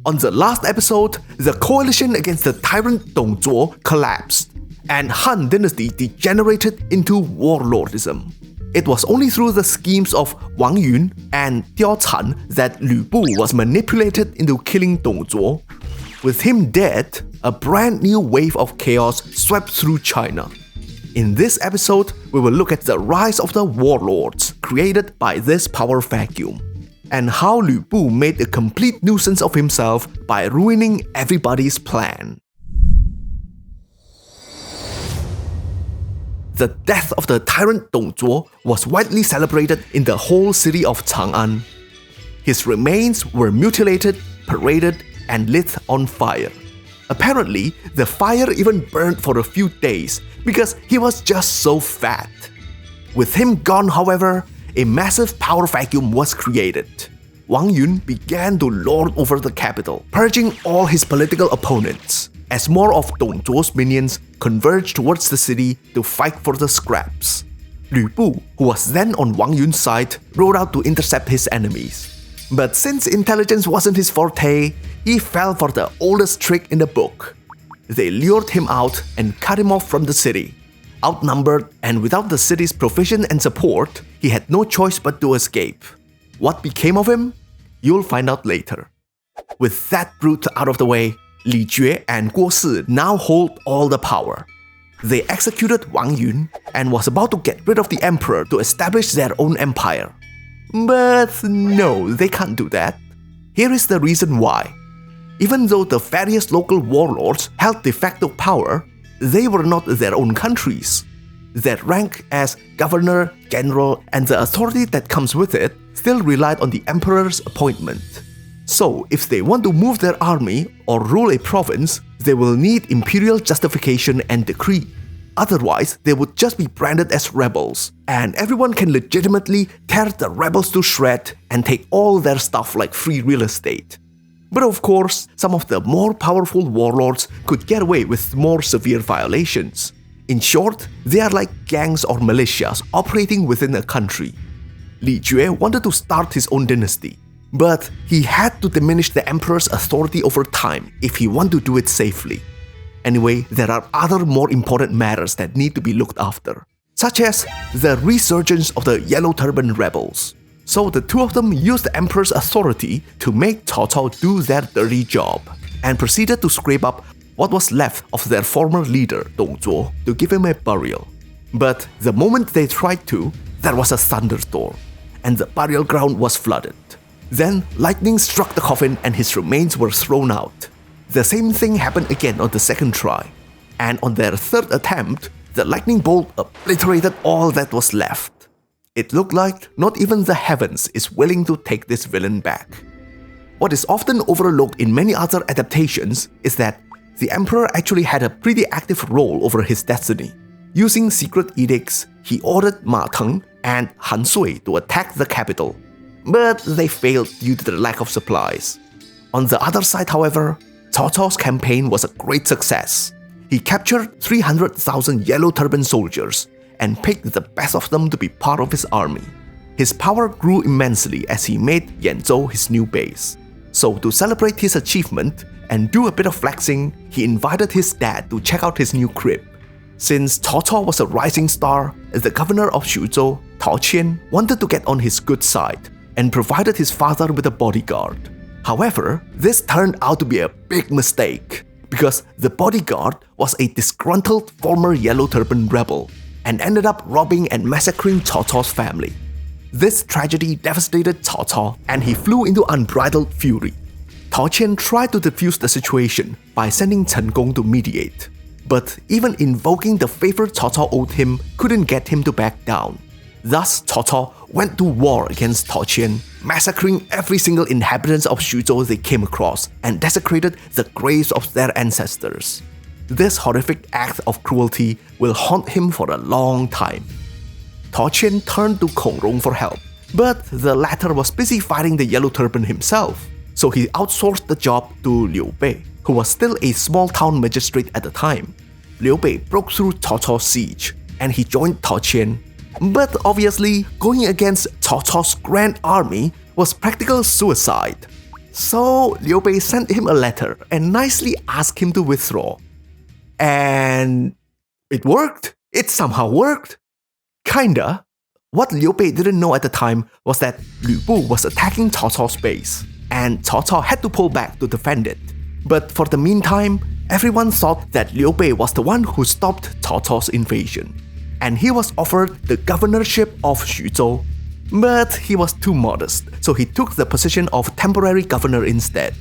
On the last episode, the coalition against the tyrant Dong Zhuo collapsed, and Han Dynasty degenerated into warlordism. It was only through the schemes of Wang Yun and Diao Can that Lü Bu was manipulated into killing Dong Zhuo. With him dead, a brand new wave of chaos swept through China. In this episode, we will look at the rise of the warlords created by this power vacuum, and how Lü Bu made a complete nuisance of himself by ruining everybody's plan. The death of the tyrant Dong Zhuo was widely celebrated in the whole city of Chang'an. His remains were mutilated, paraded, and lit on fire. Apparently, the fire even burned for a few days because he was just so fat. With him gone, however, a massive power vacuum was created. Wang Yun began to lord over the capital, purging all his political opponents, as more of Dong Zhuo's minions converged towards the city to fight for the scraps. Lü Bu, who was then on Wang Yun's side, rode out to intercept his enemies. But since intelligence wasn't his forte, he fell for the oldest trick in the book. They lured him out and cut him off from the city. Outnumbered and without the city's provision and support, he had no choice but to escape. What became of him? You'll find out later. With that brute out of the way, Li Jue and Guo Si now hold all the power. They executed Wang Yun and was about to get rid of the emperor to establish their own empire. But no, they can't do that. Here is the reason why. Even though the various local warlords held de facto power, they were not their own countries. Their rank as governor, general, and the authority that comes with it still relied on the emperor's appointment. So, if they want to move their army or rule a province, they will need imperial justification and decree. Otherwise, they would just be branded as rebels, and everyone can legitimately tear the rebels to shreds and take all their stuff like free real estate. But of course, some of the more powerful warlords could get away with more severe violations. In short, they are like gangs or militias operating within a country. Li Jue wanted to start his own dynasty, but he had to diminish the emperor's authority over time if he wanted to do it safely. Anyway, there are other more important matters that need to be looked after, such as the resurgence of the Yellow Turban rebels. So the two of them used the emperor's authority to make Cao Cao do their dirty job, and proceeded to scrape up what was left of their former leader, Dong Zhuo, to give him a burial. But the moment they tried to, there was a thunderstorm, and the burial ground was flooded. Then lightning struck the coffin and his remains were thrown out. The same thing happened again on the second try, and on their third attempt, the lightning bolt obliterated all that was left. It looked like not even the heavens is willing to take this villain back. What is often overlooked in many other adaptations is that the emperor actually had a pretty active role over his destiny. Using secret edicts, he ordered Ma Teng and Han Sui to attack the capital, but they failed due to the lack of supplies. On the other side, however, Cao Cao's campaign was a great success. He captured 300,000 Yellow Turban soldiers and picked the best of them to be part of his army. His power grew immensely as he made Yanzhou his new base. So to celebrate his achievement and do a bit of flexing, he invited his dad to check out his new crib. Since Cao Cao was a rising star, the governor of Xuzhou, Tao Qian, wanted to get on his good side and provided his father with a bodyguard. However, this turned out to be a big mistake because the bodyguard was a disgruntled former Yellow Turban rebel and ended up robbing and massacring Cao Cao's family. This tragedy devastated Cao Cao and he flew into unbridled fury. Tao Qian tried to defuse the situation by sending Chen Gong to mediate, but even invoking the favor Cao Cao owed him couldn't get him to back down. Thus, Cao Cao went to war against Tao Qian, massacring every single inhabitant of Xuzhou they came across and desecrated the graves of their ancestors. This horrific act of cruelty will haunt him for a long time. Tao Qian turned to Kong Rong for help, but the latter was busy fighting the Yellow Turban himself, so he outsourced the job to Liu Bei, who was still a small-town magistrate at the time. Liu Bei broke through Cao Cao's siege, and he joined Tao Qian. But obviously, going against Cao Cao's grand army was practical suicide. So Liu Bei sent him a letter and nicely asked him to withdraw. And it worked. It somehow worked. Kinda. What Liu Bei didn't know at the time was that Lü Bu was attacking Cao Cao's base, and Cao Cao had to pull back to defend it. But for the meantime, everyone thought that Liu Bei was the one who stopped Cao Cao's invasion, and he was offered the governorship of Xuzhou. But he was too modest, so he took the position of temporary governor instead.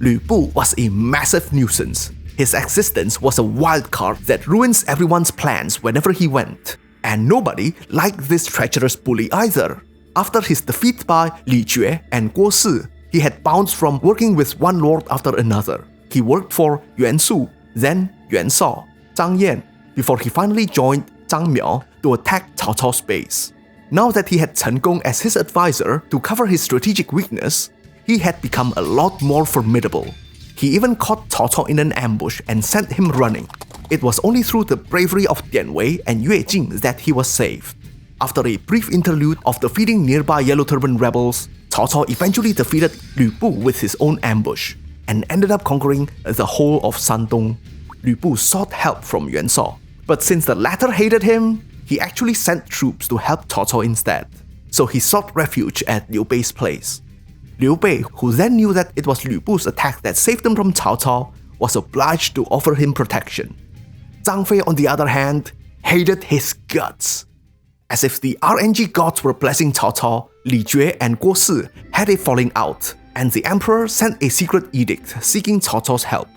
Lü Bu was a massive nuisance. His existence was a wild card that ruins everyone's plans whenever he went. And nobody liked this treacherous bully either. After his defeat by Li Jue and Guo Si, he had bounced from working with one lord after another. He worked for Yuan Su, then Yuan Shao, Zhang Yan, before he finally joined Zhang Miao to attack Cao Cao's base. Now that he had Chen Gong as his advisor to cover his strategic weakness, he had become a lot more formidable. He even caught Cao Cao in an ambush and sent him running. It was only through the bravery of Dian Wei and Yue Jing that he was saved. After a brief interlude of defeating nearby Yellow Turban rebels, Cao Cao eventually defeated Lü Bu with his own ambush and ended up conquering the whole of Shandong. Lü Bu sought help from Yuan Shao, but since the latter hated him, he actually sent troops to help Cao Cao instead. So he sought refuge at Liu Bei's place. Liu Bei, who then knew that it was Lü Bu's attack that saved him from Cao Cao, was obliged to offer him protection. Zhang Fei, on the other hand, hated his guts. As if the RNG gods were blessing Cao Cao, Li Jue and Guo Si had a falling out, and the emperor sent a secret edict seeking Cao Cao's help.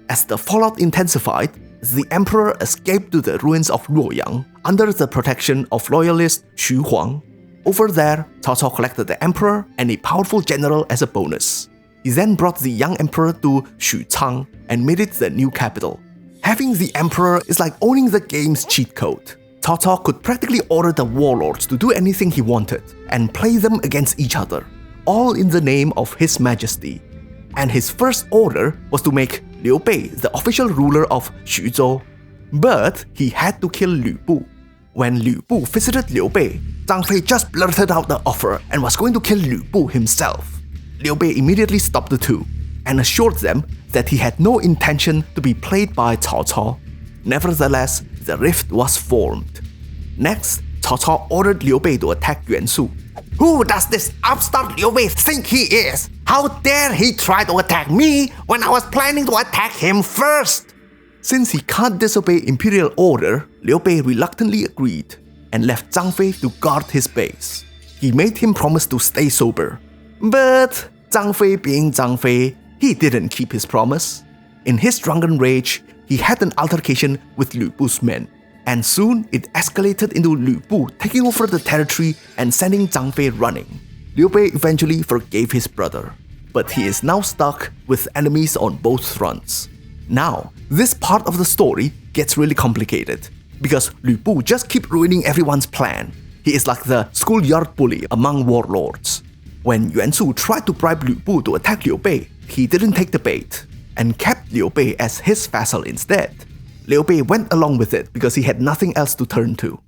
As the fallout intensified, the emperor escaped to the ruins of Luoyang under the protection of loyalist Xu Huang. Over there, Cao Cao collected the emperor and a powerful general as a bonus. He then brought the young emperor to Xuchang and made it the new capital. Having the emperor is like owning the game's cheat code. Cao Cao could practically order the warlords to do anything he wanted and play them against each other, all in the name of His Majesty. And his first order was to make Liu Bei the official ruler of Xuzhou. But he had to kill Lü Bu. When Lü Bu visited Liu Bei, Zhang Fei just blurted out the offer and was going to kill Lü Bu himself. Liu Bei immediately stopped the two and assured them that he had no intention to be played by Cao Cao. Nevertheless, the rift was formed. Next, Cao Cao ordered Liu Bei to attack Yuan Su. Who does this upstart Liu Bei think he is? How dare he try to attack me when I was planning to attack him first? Since he can't disobey imperial order, Liu Bei reluctantly agreed and left Zhang Fei to guard his base. He made him promise to stay sober. But Zhang Fei being Zhang Fei, he didn't keep his promise. In his drunken rage, he had an altercation with Lü Bu's men, and soon it escalated into Lü Bu taking over the territory and sending Zhang Fei running. Liu Bei eventually forgave his brother, but he is now stuck with enemies on both fronts. Now, this part of the story gets really complicated, because Lü Bu just keeps ruining everyone's plan. He is like the schoolyard bully among warlords. When Yuan Su tried to bribe Lü Bu to attack Liu Bei, he didn't take the bait, and kept Liu Bei as his vassal instead. Liu Bei went along with it because he had nothing else to turn to.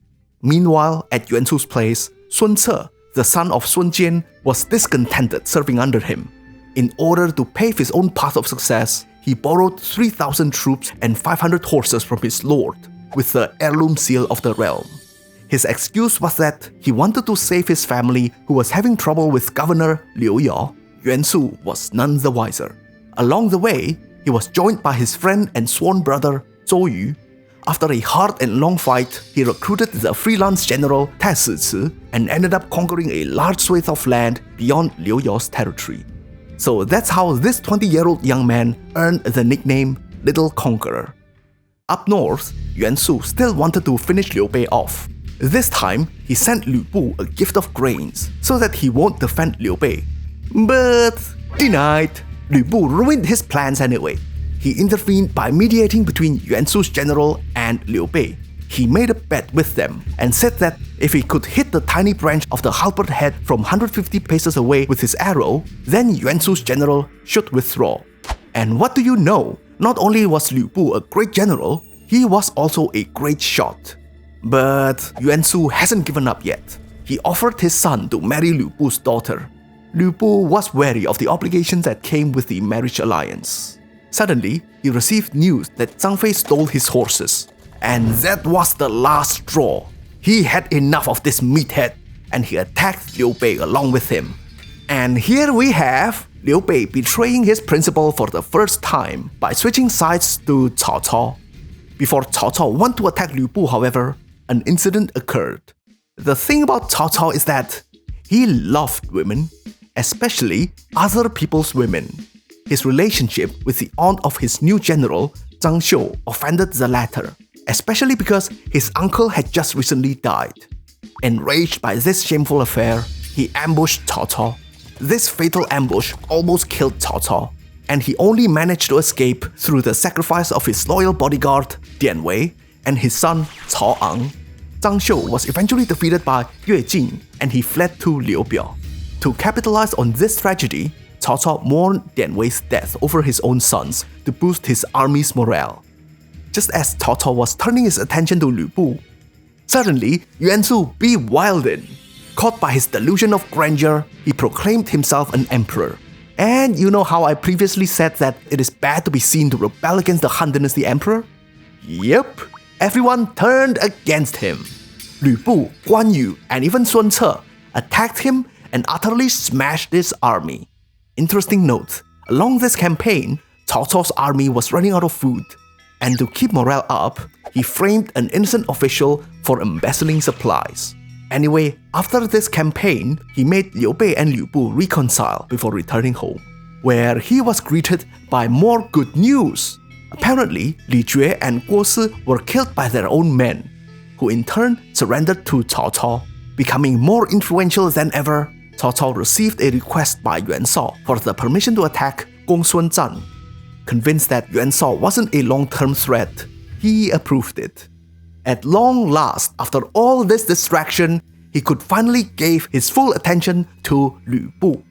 Meanwhile, at Yuan Su's place, Sun Ce, the son of Sun Jian, was discontented serving under him. In order to pave his own path of success, he borrowed 3,000 troops and 500 horses from his lord, with the heirloom seal of the realm. His excuse was that he wanted to save his family who was having trouble with Governor Liu Yao. Yuan Su was none the wiser. Along the way, he was joined by his friend and sworn brother, Zhou Yu. After a hard and long fight, he recruited the freelance general Tai Sici and ended up conquering a large swathe of land beyond Liu Yao's territory. So that's how this 20-year-old young man earned the nickname Little Conqueror. Up north, Yuan Su still wanted to finish Liu Bei off. This time, he sent Lü Bu a gift of grains so that he won't defend Liu Bei. But denied. Lü Bu ruined his plans anyway. He intervened by mediating between Yuan Su's general and Liu Bei. He made a bet with them and said that if he could hit the tiny branch of the halberd head from 150 paces away with his arrow, then Yuan Su's general should withdraw. And what do you know? Not only was Lü Bu a great general, he was also a great shot. But Yuan Su hasn't given up yet. He offered his son to marry Lü Bu's daughter. Liu Bu was wary of the obligations that came with the marriage alliance. Suddenly, he received news that Zhang Fei stole his horses, and that was the last straw. He had enough of this meathead, and he attacked Liu Bei along with him. And here we have Liu Bei betraying his principal for the first time by switching sides to Cao Cao. Before Cao Cao wanted to attack Liu Bu, however, an incident occurred. The thing about Cao Cao is that he loved women, especially other people's women. His relationship with the aunt of his new general, Zhang Xiu, offended the latter, especially because his uncle had just recently died. Enraged by this shameful affair, he ambushed Cao Cao. This fatal ambush almost killed Cao Cao, and he only managed to escape through the sacrifice of his loyal bodyguard, Dian Wei, and his son, Cao Ang. Zhang Xiu was eventually defeated by Yue Jin, and he fled to Liu Biao. To capitalize on this tragedy, Cao Cao mourned Dian Wei's death over his own sons to boost his army's morale. Just as Cao Cao was turning his attention to Liu Bu, suddenly Yuan Shu bewildered. Caught by his delusion of grandeur, he proclaimed himself an emperor. And you know how I previously said that it is bad to be seen to rebel against the Han Dynasty emperor? Yep, everyone turned against him. Liu Bu, Guan Yu, and even Sun Ce attacked him and utterly smashed his army. Interesting note, along this campaign, Cao Cao's army was running out of food, and to keep morale up, he framed an innocent official for embezzling supplies. Anyway, after this campaign, he made Liu Bei and Liu Bu reconcile before returning home, where he was greeted by more good news. Apparently, Li Jue and Guo Si were killed by their own men, who in turn surrendered to Cao Cao. Becoming more influential than ever, Cao Cao received a request by Yuan Shao for the permission to attack Gongsun Zhan. Convinced that Yuan Shao wasn't a long-term threat, he approved it. At long last, after all this distraction, he could finally give his full attention to Liu Bu.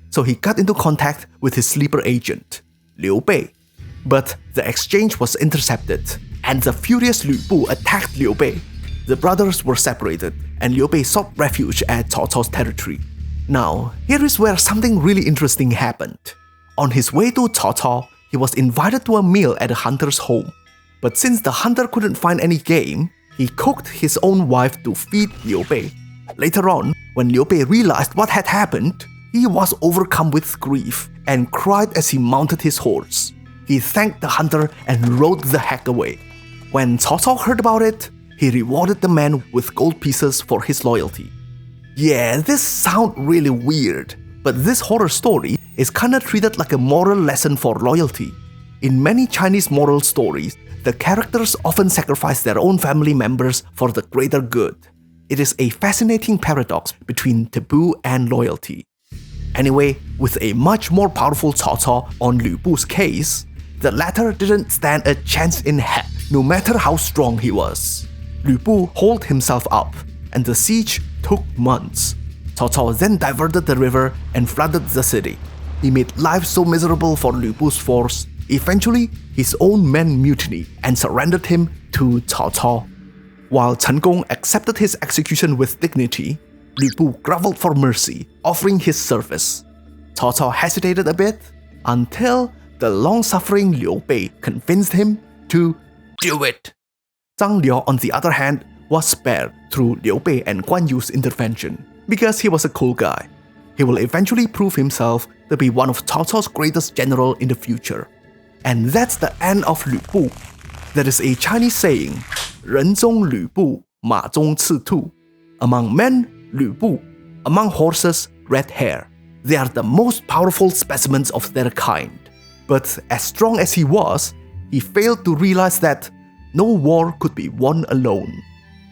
So he got into contact with his sleeper agent, Liu Bei. But the exchange was intercepted, and the furious Liu Bu attacked Liu Bei. The brothers were separated, and Liu Bei sought refuge at Cao Cao's territory. Now, here is where something really interesting happened. On his way to Cao Cao, he was invited to a meal at a hunter's home. But since the hunter couldn't find any game, he cooked his own wife to feed Liu Bei. Later on, when Liu Bei realized what had happened, he was overcome with grief and cried as he mounted his horse. He thanked the hunter and rode the heck away. When Cao Cao heard about it, he rewarded the man with gold pieces for his loyalty. Yeah, this sounds really weird, but this horror story is kinda treated like a moral lesson for loyalty. In many Chinese moral stories, the characters often sacrifice their own family members for the greater good. It is a fascinating paradox between taboo and loyalty. Anyway, with a much more powerful Cao Cao on Liu Bu's case, the latter didn't stand a chance in heck, no matter how strong he was. Liu Bu holed himself up, and the siege took months. Cao Cao then diverted the river and flooded the city. He made life so miserable for Liu Bu's force. Eventually, his own men mutinied and surrendered him to Cao Cao. While Chen Gong accepted his execution with dignity, Liu Bu groveled for mercy, offering his service. Cao Cao hesitated a bit until the long-suffering Liu Bei convinced him to do it. Zhang Liao, on the other hand, was spared through Liu Bei and Guan Yu's intervention because he was a cool guy. He will eventually prove himself to be one of Cao Cao's greatest general in the future. And that's the end of Liu Bu. There is a Chinese saying, 人中吕布，马中赤兔. Among men, Liu Bu. Among horses, red hair. They are the most powerful specimens of their kind. But as strong as he was, he failed to realize that no war could be won alone.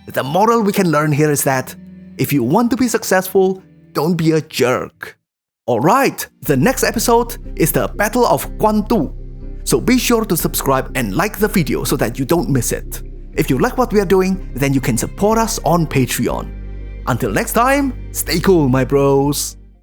The moral we can learn here is that if you want to be successful, don't be a jerk. Alright, the next episode is the Battle of Guandu. So be sure to subscribe and like the video so that you don't miss it. If you like what we are doing, then you can support us on Patreon. Until next time, stay cool, my bros.